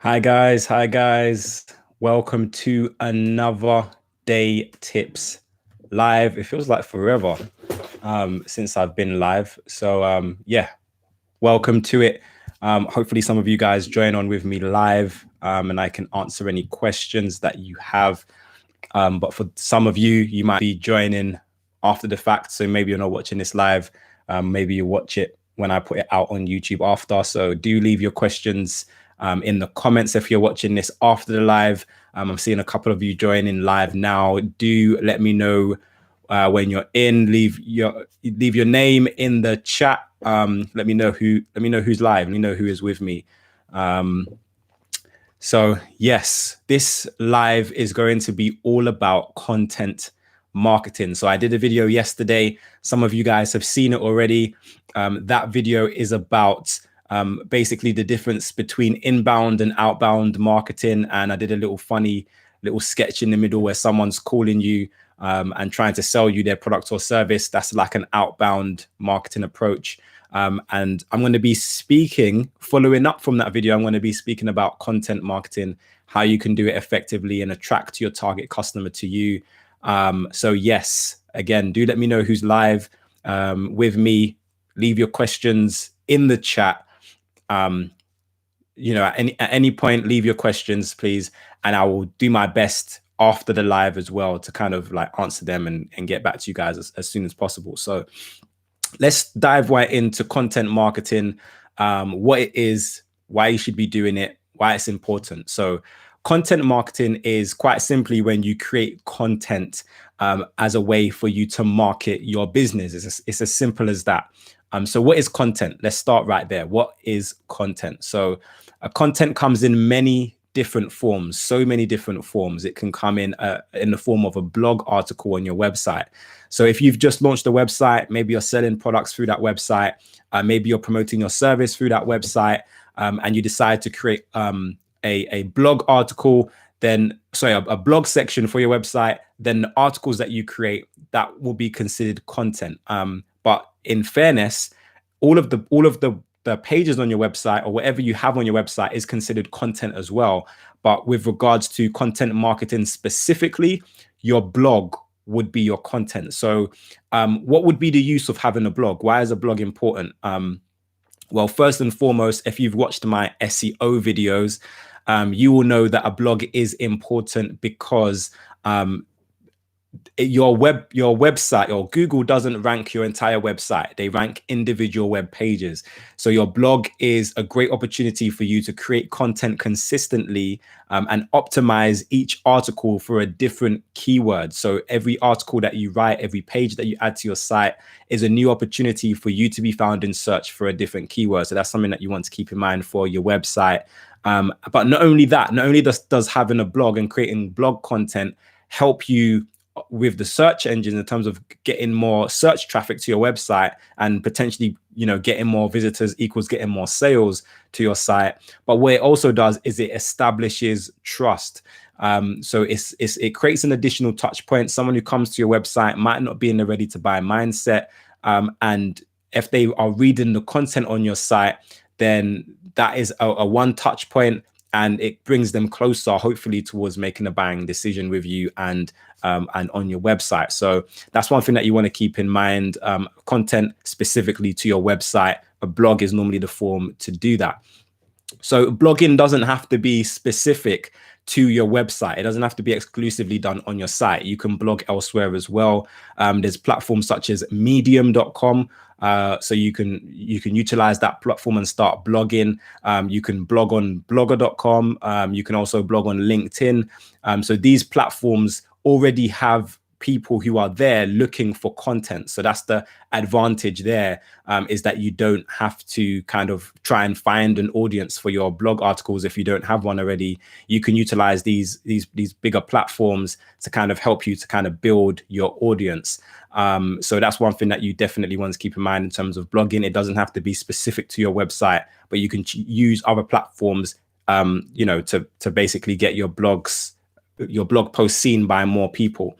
Hi guys. Welcome to another Day Tips live. It feels like forever since I've been live. So welcome to it. Hopefully some of you guys join on with me live and I can answer any questions that you have. But for some of you, you might be joining after the fact. So maybe you're not watching this live. Maybe you watch it when I put it out on YouTube after. So do leave your questions in the comments if you're watching this after the live. I'm seeing a couple of you joining live now. Do let me know when you're in. Leave your name in the chat. Let me know who's live. Let me know who is with me. So yes, this live is going to be all about content marketing. So I did a video yesterday. Some of you guys have seen it already. That video is about basically the difference between inbound and outbound marketing. And I did a little funny little sketch in the middle where someone's calling you and trying to sell you their product or service. That's like an outbound marketing approach. And I'm going to be speaking, following up from that video, I'm going to be speaking about content marketing, how you can do it effectively and attract your target customer to you. So yes, again, do let me know who's live with me. Leave your questions in the chat. At any point, leave your questions, please. And I will do my best after the live as well to kind of like answer them and get back to you guys as soon as possible. So let's dive right into content marketing, what it is, why you should be doing it, why it's important. So content marketing is quite simply when you create content as a way for you to market your business. It's as simple as that. So what is content? Let's start right there. What is content? So content comes in many different forms, so many different forms. It can come in the form of a blog article on your website. So if you've just launched a website, maybe you're selling products through that website, maybe you're promoting your service through that website, and you decide to create a blog article, a blog section for your website, then the articles that you create, that will be considered content. But in fairness, all of the pages on your website or whatever you have on your website is considered content as well. But with regards to content marketing specifically, your blog would be your content. So what would be the use of having a blog? Why is a blog important? Well, first and foremost, if you've watched my SEO videos, you will know that a blog is important because your website or Google doesn't rank your entire website. They rank individual web pages. So your blog is a great opportunity for you to create content consistently and optimize each article for a different keyword. So every article that you write, every page that you add to your site is a new opportunity for you to be found in search for a different keyword. So that's something that you want to keep in mind for your website. But not only that, not only does having a blog and creating blog content help you with the search engines in terms of getting more search traffic to your website and potentially, getting more visitors equals getting more sales to your site. But what it also does is it establishes trust. So it creates an additional touch point. Someone who comes to your website might not be in the ready to buy mindset. And if they are reading the content on your site, then that is a one touch point, and it brings them closer, hopefully, towards making a buying decision with you and on your website. So that's one thing that you want to keep in mind. Content specifically to your website. A blog is normally the form to do that. So blogging doesn't have to be specific to your website. It doesn't have to be exclusively done on your site. You can blog elsewhere as well. There's platforms such as medium.com. So you can utilize that platform and start blogging. You can blog on blogger.com. You can also blog on LinkedIn. So these platforms already have people who are there looking for content. So that's the advantage there, is that you don't have to kind of try and find an audience for your blog articles if you don't have one already. You can utilize these bigger platforms to kind of help you to kind of build your audience. So that's one thing that you definitely want to keep in mind in terms of blogging. It doesn't have to be specific to your website, but you can use other platforms, to basically get your blogs your blog post seen by more people.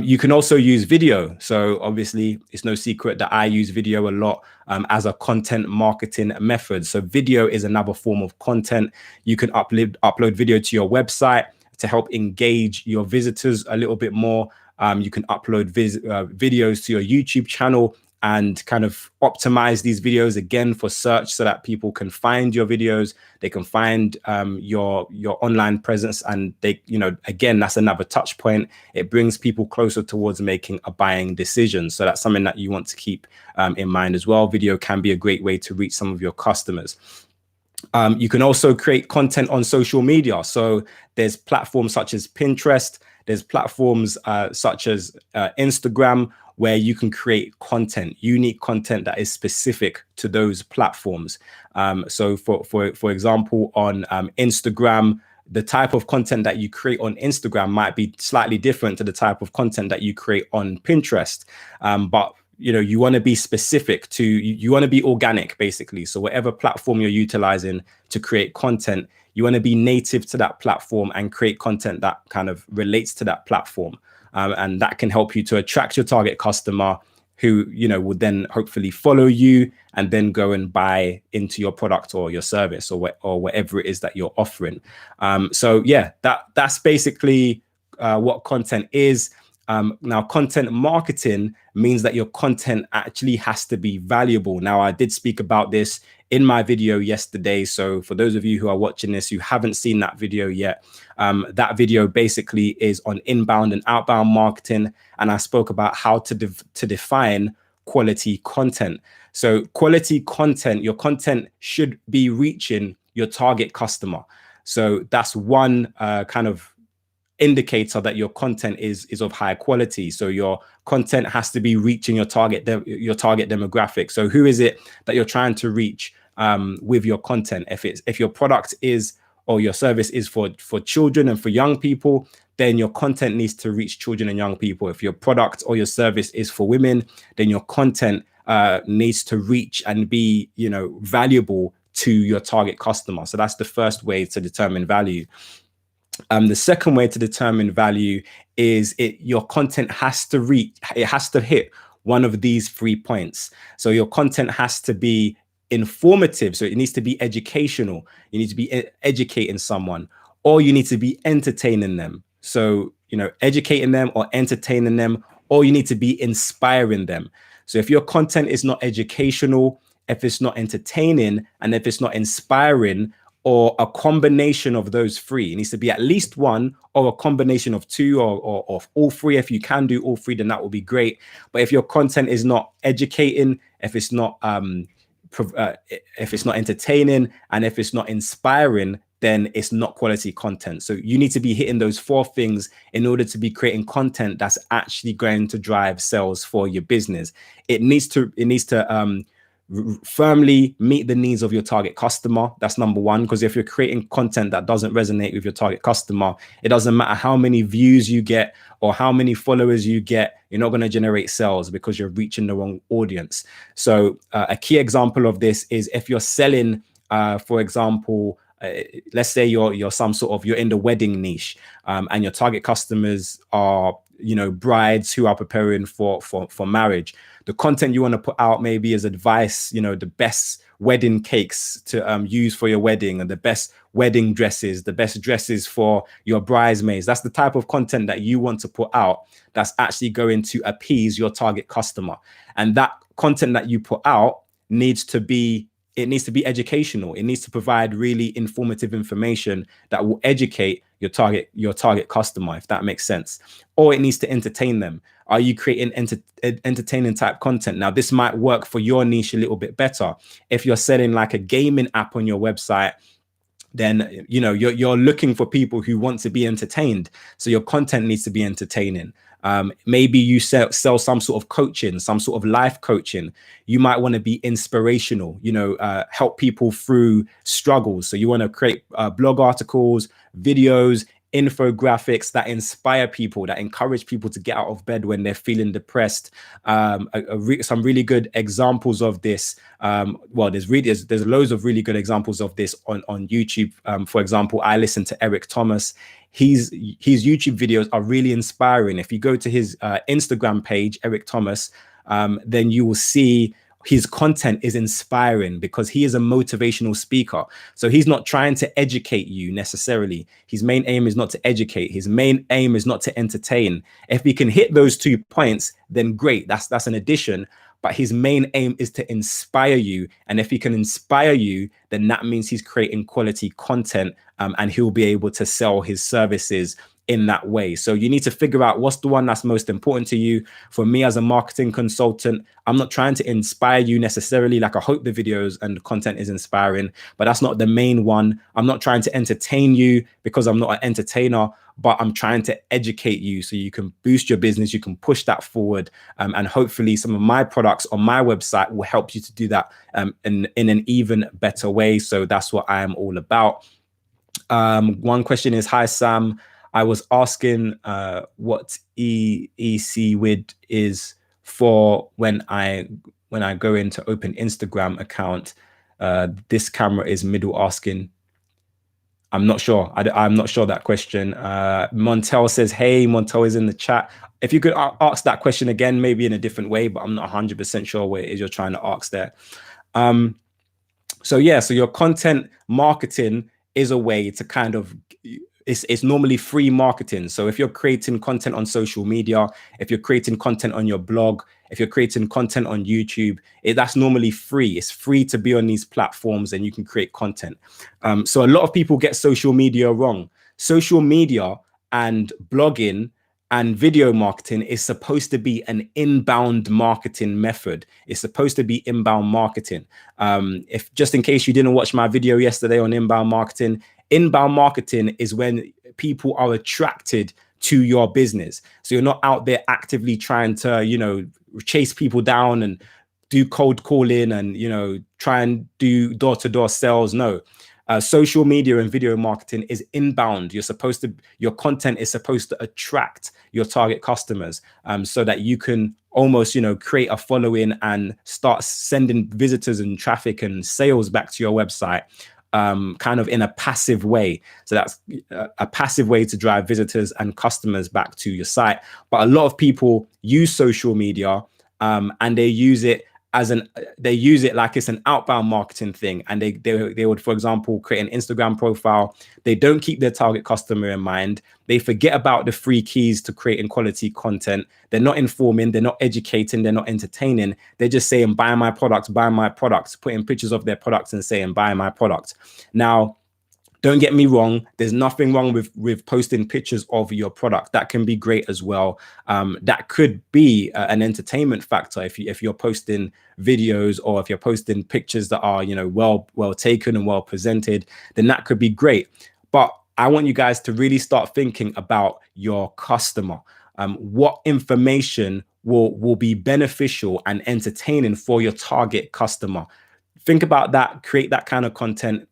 You can also use video. So obviously it's no secret that I use video a lot as a content marketing method. So video is another form of content. You can upload video to your website to help engage your visitors a little bit more. You can upload videos to your YouTube channel and kind of optimize these videos again for search so that people can find your videos, they can find your online presence, and they, you know, again, that's another touch point. It brings people closer towards making a buying decision. So that's something that you want to keep in mind as well. Video can be a great way to reach some of your customers. You can also create content on social media. So there's platforms such as Pinterest, there's platforms such as Instagram, where you can create content, unique content that is specific to those platforms. So for example, on Instagram, the type of content that you create on Instagram might be slightly different to the type of content that you create on Pinterest. But you know, you want to be specific to, you want to be organic, basically. So whatever platform you're utilizing to create content, you want to be native to that platform and create content that kind of relates to that platform. And that can help you to attract your target customer, who, you know, will then hopefully follow you and then go and buy into your product or your service or whatever it is that you're offering. So yeah, that's basically what content is. Now, content marketing means that your content actually has to be valuable. Now, I did speak about this in my video yesterday. So for those of you who are watching this, who haven't seen that video yet, that video basically is on inbound and outbound marketing. And I spoke about how to define quality content. So quality content, your content should be reaching your target customer. So that's one kind of indicator that your content is of high quality. So your content has to be reaching your target demographic. So who is it that you're trying to reach with your content? If your product is, or your service is for children and for young people, then your content needs to reach children and young people. If your product or your service is for women, then your content needs to reach and be, you know, valuable to your target customer. So that's the first way to determine value. The second way to determine value is your content has to reach, it has to hit one of these 3 points. So your content has to be informative. So it needs to be educational. You need to be educating someone, or you need to be entertaining them. So, you know, educating them or entertaining them, or you need to be inspiring them. So if your content is not educational, if it's not entertaining, and if it's not inspiring, or a combination of those 3, it needs to be at least one, or a combination of 2, or all 3. If you can do all 3, then that will be great. But if your content is not educating, if it's not entertaining, and if it's not inspiring, then it's not quality content. So you need to be hitting those 4 things in order to be creating content that's actually going to drive sales for your business. It needs to firmly meet the needs of your target customer. That's number 1, because if you're creating content that doesn't resonate with your target customer, it doesn't matter how many views you get or how many followers you get, you're not going to generate sales because you're reaching the wrong audience. So a key example of this is if you're selling, for example, let's say you're in the wedding niche, and your target customers are, you know, brides who are preparing for marriage. The content you want to put out maybe is advice, you know, the best wedding cakes to use for your wedding, and the best wedding dresses, the best dresses for your bridesmaids. That's the type of content that you want to put out that's actually going to appease your target customer. And that content that you put out needs to be educational. It needs to provide really informative information that will educate your target customer, if that makes sense. Or it needs to entertain them. Are you creating entertaining type content? Now, this might work for your niche a little bit better. If you're selling like a gaming app on your website, then, you know, you're looking for people who want to be entertained. So your content needs to be entertaining. Maybe you sell some sort of coaching, some sort of life coaching. You might want to be inspirational, you know, help people through struggles. So you want to create blog articles, videos, infographics that inspire people, that encourage people to get out of bed when they're feeling depressed. Some really good examples of this. Well, there's loads of really good examples of this on YouTube. For example, I listen to Eric Thomas. His YouTube videos are really inspiring. If you go to his Instagram page, Eric Thomas, then you will see his content is inspiring because he is a motivational speaker. So he's not trying to educate you necessarily. His main aim is not to educate. His main aim is not to entertain. If we can hit those 2 points, then great. That's an addition. But his main aim is to inspire you. And if he can inspire you, then that means he's creating quality content, and he'll be able to sell his services in that way. So you need to figure out what's the one that's most important to you. For me as a marketing consultant, I'm not trying to inspire you necessarily. Like, I hope the videos and the content is inspiring, but that's not the main one. I'm not trying to entertain you because I'm not an entertainer, but I'm trying to educate you so you can boost your business, you can push that forward. And hopefully some of my products on my website will help you to do that in an even better way. So that's what I am all about. One question is, hi, Sam. I was asking what ECWID is for when I go in to open Instagram account. This camera is middle asking. I'm not sure. I'm not sure that question. Montel says, hey, Montel is in the chat. If you could ask that question again, maybe in a different way, but I'm not 100% sure what it is you're trying to ask there. So yeah, so your content marketing is a way to kind of, it's normally free marketing. So if you're creating content on social media, if you're creating content on your blog, if you're creating content on YouTube, that's normally free. It's free to be on these platforms and you can create content. So a lot of people get social media wrong. Social media and blogging and video marketing is supposed to be an inbound marketing method. It's supposed to be inbound marketing. If just in case you didn't watch my video yesterday on inbound marketing is when people are attracted to your business. So you're not out there actively trying to, you know, chase people down and do cold calling and, you know, try and do door-to-door sales. No. Social media and video marketing is inbound. Your content is supposed to attract your target customers, so that you can almost, you know, create a following and start sending visitors and traffic and sales back to your website, kind of in a passive way. So that's a passive way to drive visitors and customers back to your site. But a lot of people use social media, and they use it like it's an outbound marketing thing. And they would, for example, create an Instagram profile. They don't keep their target customer in mind. They forget about the 3 keys to creating quality content. They're not informing, they're not educating, they're not entertaining. They're just saying, buy my product, putting pictures of their products and saying, buy my product. Now, don't get me wrong. There's nothing wrong with posting pictures of your product. That can be great as well. That could be an entertainment factor if you're posting videos, or if you're posting pictures that are, you know, well taken and well presented, then that could be great. But I want you guys to really start thinking about your customer. What information will be beneficial and entertaining for your target customer? Think about that, create that kind of content.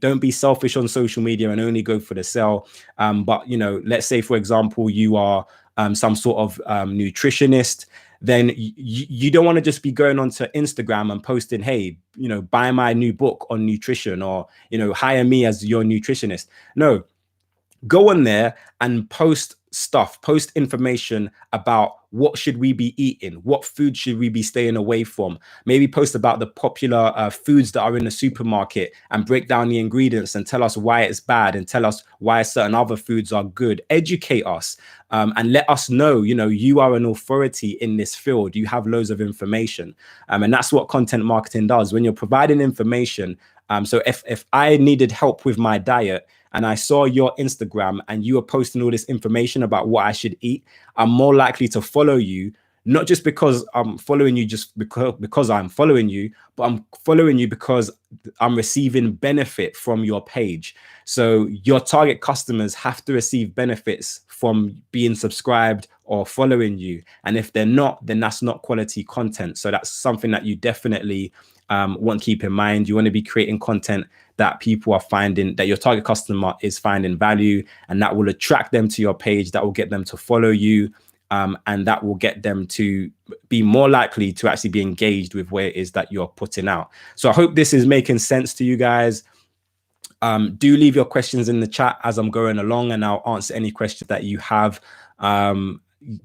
Don't be selfish on social media and only go for the sell. But, you know, let's say, for example, you are some sort of nutritionist, then you don't want to just be going onto Instagram and posting, hey, you know, buy my new book on nutrition, or, you know, hire me as your nutritionist. No, go on there and post information about what should we be eating, what food should we be staying away from. Maybe post about the popular foods that are in the supermarket and break down the ingredients and tell us why it's bad and tell us why certain other foods are good. Educate us, and let us know, you know, you are an authority in this field. You have loads of information, and that's what content marketing does. When you're providing information, so if I needed help with my diet and I saw your Instagram and you were posting all this information about what I should eat, I'm more likely to follow you, not just because I'm following you just because I'm following you, but I'm following you because I'm receiving benefit from your page. So your target customers have to receive benefits from being subscribed or following you. And if they're not, then that's not quality content. So that's something that you definitely want to keep in mind. You want to be creating content that people are finding, that your target customer is finding value, and that will attract them to your page, that will get them to follow you, and that will get them to be more likely to actually be engaged with what it is that you're putting out. So I hope this is making sense to you guys. Do leave your questions in the chat as I'm going along, and I'll answer any questions that you have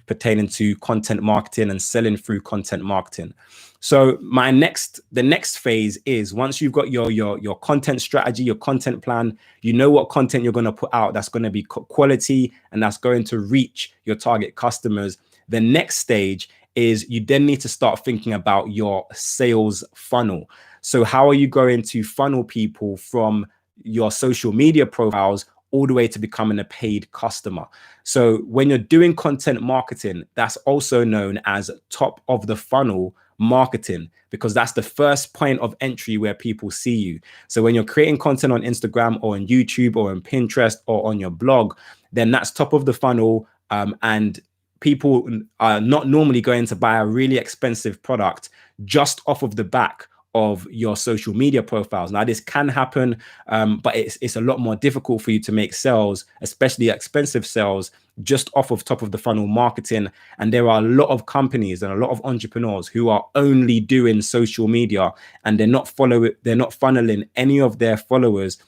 pertaining to content marketing and selling through content marketing. So the next phase is, once you've got your content strategy, your content plan, you know what content you're going to put out that's going to be quality and that's going to reach your target customers. The next stage is you then need to start thinking about your sales funnel. So how are you going to funnel people from your social media profiles all the way to becoming a paid customer? So when you're doing content marketing, that's also known as top of the funnel marketing, because that's the first point of entry where people see you. So when you're creating content on Instagram or on YouTube or on Pinterest or on your blog, then that's top of the funnel, and people are not normally going to buy a really expensive product just off of the back of your social media profiles. Now, this can happen, but it's a lot more difficult for you to make sales, especially expensive sales, just off of top of the funnel marketing. And there are a lot of companies and a lot of entrepreneurs who are only doing social media, and they're not funneling any of their followers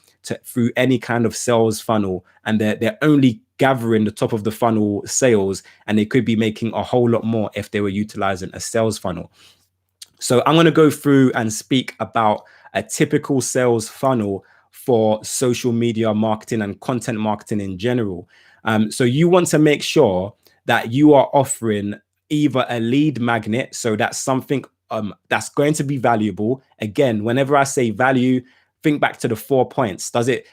through any kind of sales funnel, and they're only gathering the top of the funnel sales, and they could be making a whole lot more if they were utilizing a sales funnel. So I'm going to go through and speak about a typical sales funnel for social media marketing and content marketing in general. So you want to make sure that you are offering either a lead magnet, so that's something that's going to be valuable. Again, whenever I say value, think back to the 4 points. Does it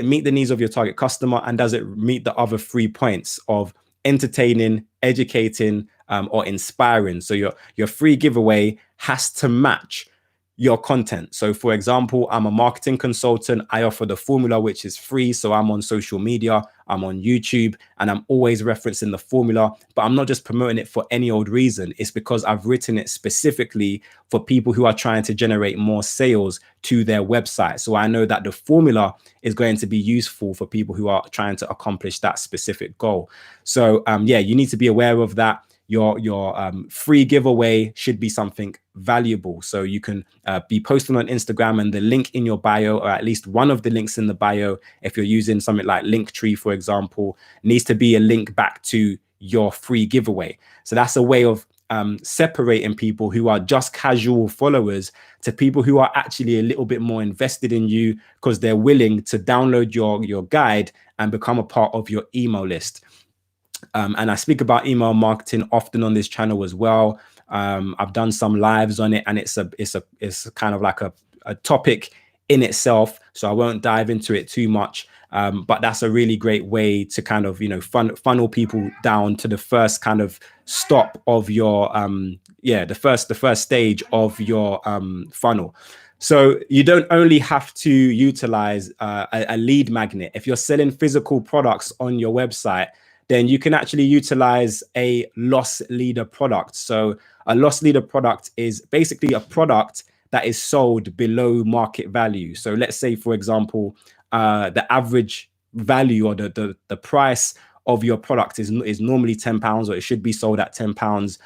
meet the needs of your target customer, and does it meet the other 3 points of entertaining, educating, or inspiring? So your free giveaway has to match your content. So for example, I'm a marketing consultant. I offer the formula, which is free. So I'm on social media, I'm on YouTube, and I'm always referencing the formula, but I'm not just promoting it for any old reason. It's because I've written it specifically for people who are trying to generate more sales to their website. So I know that the formula is going to be useful for people who are trying to accomplish that specific goal. So yeah, you need to be aware of that. Your free giveaway should be something valuable. So you can be posting on Instagram, and the link in your bio, or at least one of the links in the bio, if you're using something like Linktree, for example, needs to be a link back to your free giveaway. So that's a way of separating people who are just casual followers to people who are actually a little bit more invested in you, because they're willing to download your guide and become a part of your email list. And I speak about email marketing often on this channel as well. I've done some lives on it, and it's kind of like a topic in itself, so I won't dive into it too much. But that's a really great way to kind of, funnel people down to the first kind of stop of your the first stage of your funnel. So you don't only have to utilize a lead magnet. If you're selling physical products on your website, then you can actually utilize a loss leader product. So a loss leader product is basically a product that is sold below market value. So let's say, for example, the average value or the price of your product is normally £10, or it should be sold at £10.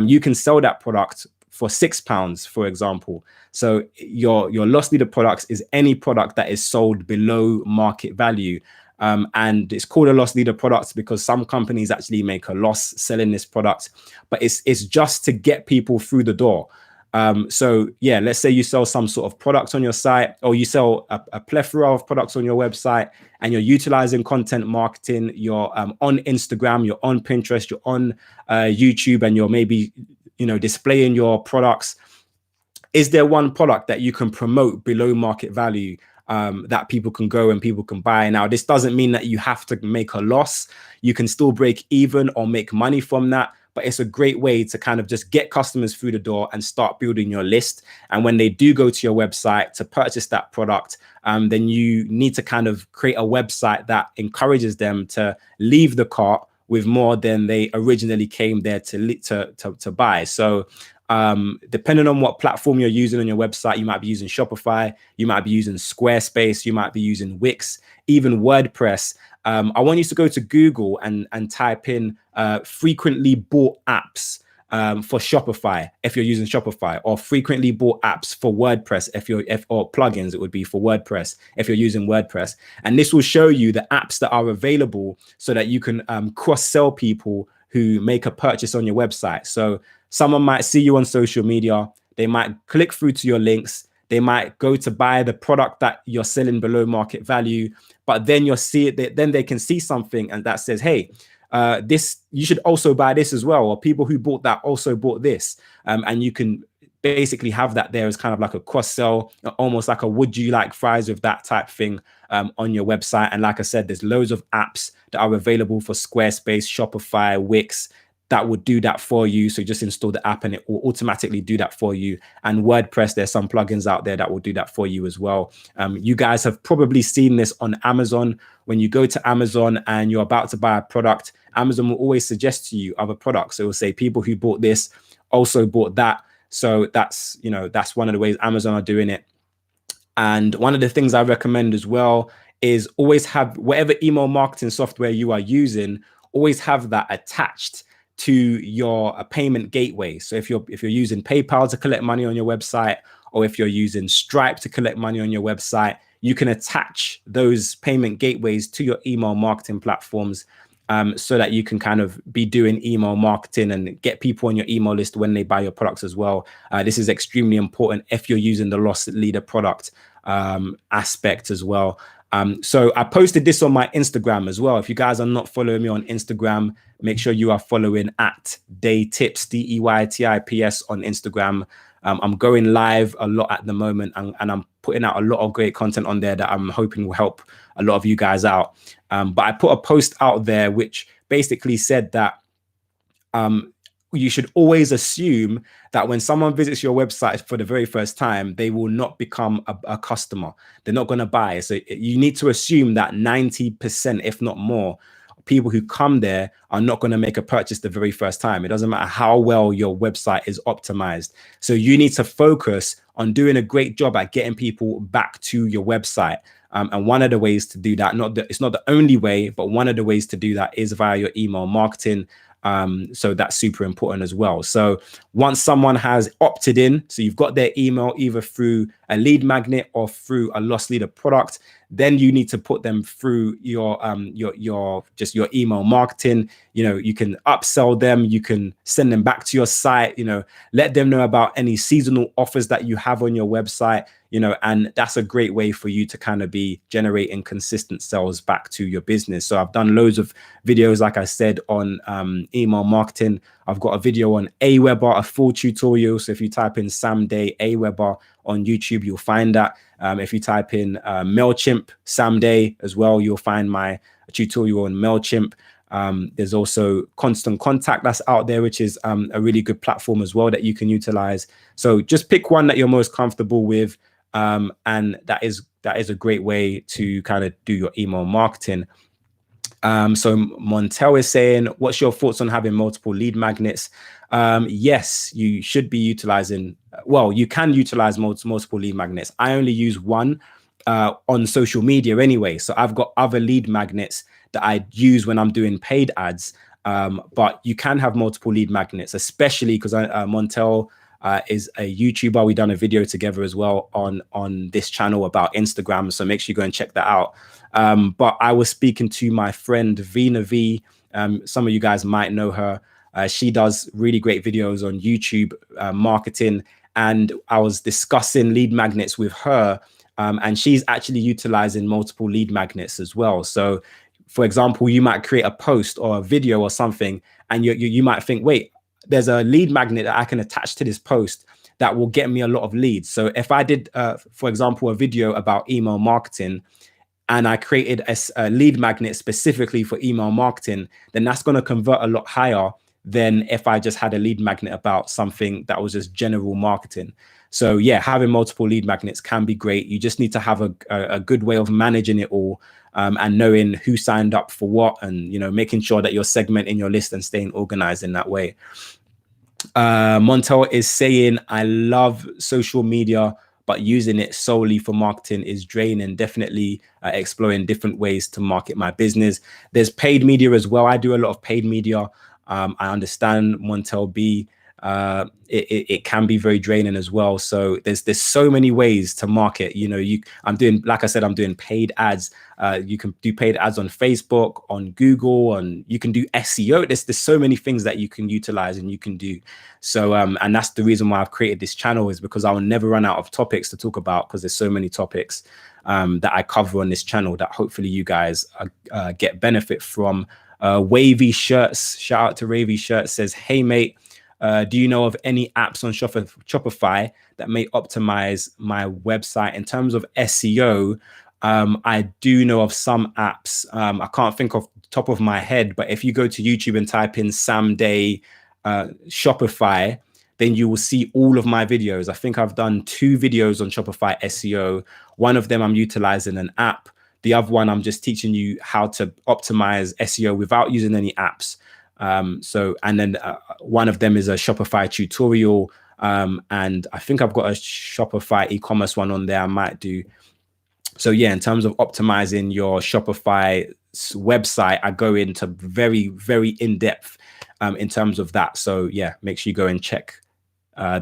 You can sell that product for £6, for example. So your loss leader products is any product that is sold below market value. And it's called a loss leader product because some companies actually make a loss selling this product, but it's just to get people through the door. So yeah, let's say you sell some sort of product on your site, or you sell a plethora of products on your website, and you're utilizing content marketing. You're on Instagram, you're on Pinterest, you're on YouTube, and you're maybe displaying your products. Is there one product that you can promote below market value that people can go and people can buy? Now, this doesn't mean that you have to make a loss. You can still break even or make money from that, but it's a great way to kind of just get customers through the door and start building your list. And when they do go to your website to purchase that product, then you need to kind of create a website that encourages them to leave the cart with more than they originally came there to buy. So depending on what platform you're using on your website, you might be using Shopify, you might be using Squarespace, you might be using Wix, even WordPress. I want you to go to Google and type in frequently bought apps for Shopify if you're using Shopify, or frequently bought apps for WordPress or plugins, it would be for WordPress if you're using WordPress. And this will show you the apps that are available so that you can cross-sell people who make a purchase on your website. So someone might see you on social media, they might click through to your links, they might go to buy the product that you're selling below market value, but then you'll see it, then they can see something and that says, hey, this, you should also buy this as well, or people who bought that also bought this, and you can basically have that there as kind of like a cross sell, almost like a would you like fries with that type thing on your website. And like I said, there's loads of apps that are available for Squarespace, Shopify, Wix, that would do that for you. So you just install the app and it will automatically do that for you. And WordPress, there's some plugins out there that will do that for you as well. You guys have probably seen this on Amazon. When you go to Amazon and you're about to buy a product, Amazon will always suggest to you other products. So it will say people who bought this also bought that. So that's, you know, that's one of the ways Amazon are doing it. And one of the things I recommend as well is always have whatever email marketing software you are using, always have that attached to your payment gateway. So if you're using PayPal to collect money on your website, or if you're using Stripe to collect money on your website, you can attach those payment gateways to your email marketing platforms, so that you can kind of be doing email marketing and get people on your email list when they buy your products as well. This is extremely important if you're using the loss leader product aspect as well. So I posted this on my Instagram as well. If you guys are not following me on Instagram, make sure you are following at Deytips, DEYTIPS on Instagram. I'm going live a lot at the moment, and I'm putting out a lot of great content on there that I'm hoping will help a lot of you guys out. But I put a post out there which basically said that you should always assume that when someone visits your website for the very first time, they will not become a customer. They're not going to buy. So you need to assume that 90%, if not more, people who come there are not going to make a purchase the very first time. It doesn't matter how well your website is optimized. So you need to focus on doing a great job at getting people back to your website. And one of the ways to do that, it's not the only way, but one of the ways to do that is via your email marketing. So that's super important as well. So once someone has opted in, so you've got their email either through a lead magnet or through a loss leader product, then you need to put them through your email marketing. You know, you can upsell them, you can send them back to your site, you know, let them know about any seasonal offers that you have on your website, you know, and that's a great way for you to kind of be generating consistent sales back to your business. So I've done loads of videos, like I said, on email marketing. I've got a video on Aweber, a full tutorial. So if you type in Sam Day Aweber on YouTube, you'll find that. If you type in MailChimp Sam Day as well, you'll find my tutorial on MailChimp. There's also Constant Contact that's out there, which is a really good platform as well that you can utilize. So just pick one that you're most comfortable with. And that is a great way to kind of do your email marketing. So Montel is saying, what's your thoughts on having multiple lead magnets? Yes, you should be utilizing, well, you can utilize multiple lead magnets. I only use one on social media anyway. So I've got other lead magnets that I use when I'm doing paid ads. But you can have multiple lead magnets, especially because Montel is a YouTuber. We've done a video together as well on this channel about Instagram. So make sure you go and check that out. But I was speaking to my friend Vina V. Some of you guys might know her. She does really great videos on YouTube marketing. And I was discussing lead magnets with her. And she's actually utilizing multiple lead magnets as well. So for example, you might create a post or a video or something, and you might think, wait, there's a lead magnet that I can attach to this post that will get me a lot of leads. So if I did, for example, a video about email marketing, and I created a lead magnet specifically for email marketing, then that's going to convert a lot higher than if I just had a lead magnet about something that was just general marketing. So yeah, having multiple lead magnets can be great. You just need to have a good way of managing it all, and knowing who signed up for what, and making sure that you're segmenting your list and staying organized in that way. Montel is saying, I love social media, but using it solely for marketing is draining. Definitely exploring different ways to market my business. There's paid media as well. I do a lot of paid media. I understand, Montel B. It can be very draining as well. So there's so many ways to market. I'm doing, like I said, I'm doing paid ads. You can do paid ads on Facebook, on Google, and you can do SEO. There's so many things that you can utilize and you can do. So and that's the reason why I've created this channel, is because I will never run out of topics to talk about, because there's so many topics that I cover on this channel that hopefully you guys get benefit from. Wavy Shirts, shout out to Wavy Shirts, says, hey mate, do you know of any apps on Shopify that may optimize my website in terms of SEO? I do know of some apps. I can't think off the top of my head, but if you go to YouTube and type in Sam Day Shopify, then you will see all of my videos. I think I've done 2 videos on Shopify SEO. One of them I'm utilizing an app. The other one, I'm just teaching you how to optimize SEO without using any apps. And then one of them is a Shopify tutorial. And I think I've got a Shopify e-commerce one on there I might do. So yeah, in terms of optimizing your Shopify website, I go into very, very in-depth in terms of that. So yeah, make sure you go and check my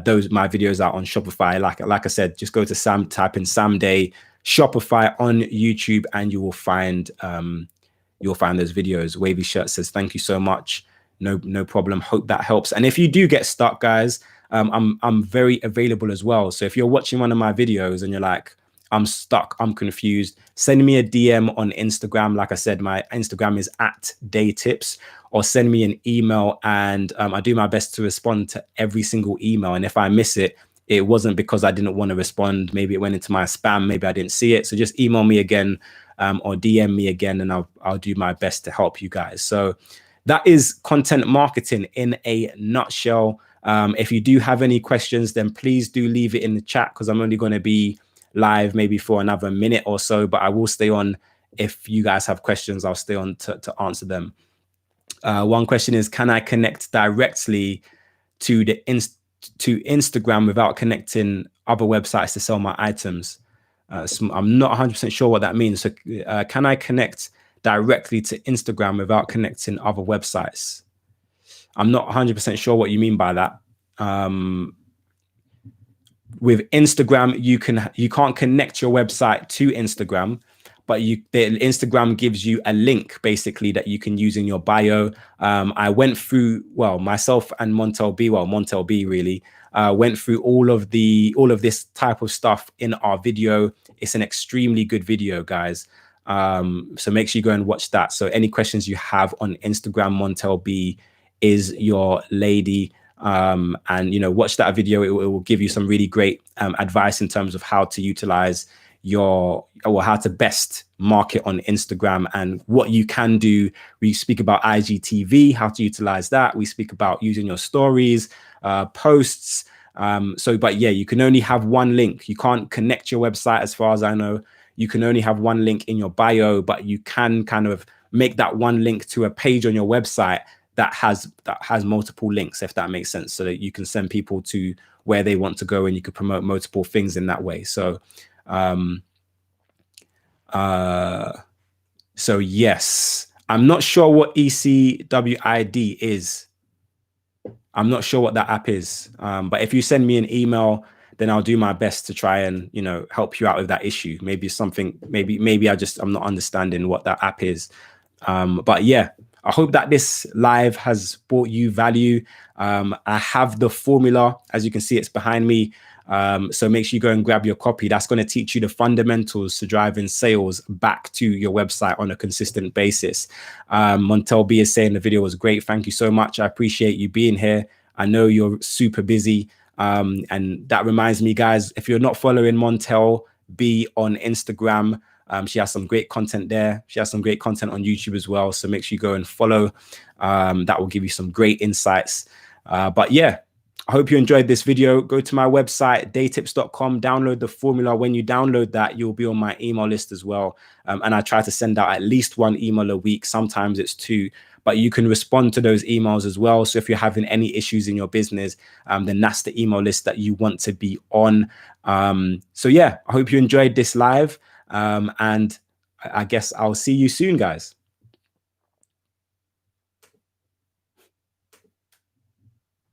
videos out on Shopify. Like I said, just go to type in Sam Day Shopify on YouTube, and you will find those videos. Wavy Shirt says, thank you so much. No problem. Hope that helps. And if you do get stuck, guys, I'm very available as well. So if you're watching one of my videos and you're like, I'm stuck, I'm confused, send me a DM on Instagram. Like I said, my Instagram is @daytips, or send me an email, and I do my best to respond to every single email. And if I miss it, it wasn't because I didn't want to respond. Maybe it went into my spam. Maybe I didn't see it. So just email me again, or DM me again, and I'll do my best to help you guys. So that is content marketing in a nutshell. If you do have any questions, then please do leave it in the chat, because I'm only going to be live maybe for another minute or so, but I will stay on. If you guys have questions, I'll stay on to answer them. One question is, can I connect directly to Instagram without connecting other websites to sell my items? So I'm not 100% sure what that means. So can I connect directly to Instagram without connecting other websites? I'm not 100% sure what you mean by that. With Instagram, you can't connect your website to Instagram, but Instagram gives you a link basically that you can use in your bio. I went through, myself and Montel B really went through all of this type of stuff in our video. It's an extremely good video, guys. So make sure you go and watch that. So any questions you have on Instagram, Montel B is your lady. And watch that video. It will give you some really great advice in terms of how to utilize how to best market on Instagram and what you can do. We speak about IGTV, how to utilize that. We speak about using your stories, posts. But yeah, you can only have one link. You can't connect your website, as far as I know. You can only have one link in your bio, but you can kind of make that one link to a page on your website that has multiple links, if that makes sense, so that you can send people to where they want to go, and you could promote multiple things in that way. So yes, I'm not sure what ECWID is. I'm not sure what that app is. But if you send me an email, then I'll do my best to try and, help you out with that issue. Maybe I'm not understanding what that app is. But yeah, I hope that this live has brought you value. I have the formula, as you can see, it's behind me. So make sure you go and grab your copy. That's going to teach you the fundamentals to driving sales back to your website on a consistent basis. Montel B is saying the video was great. Thank you so much. I appreciate you being here. I know you're super busy. And that reminds me, guys, if you're not following Montel B on Instagram, She has some great content there. She has some great content on YouTube as well. So make sure you go and follow. That will give you some great insights. But yeah, I hope you enjoyed this video. Go to my website, daytips.com, download the formula. When you download that, you'll be on my email list as well. And I try to send out at least 1 email a week. Sometimes it's 2, but you can respond to those emails as well. So if you're having any issues in your business, then that's the email list that you want to be on. So yeah, I hope you enjoyed this live. And I guess I'll see you soon, guys.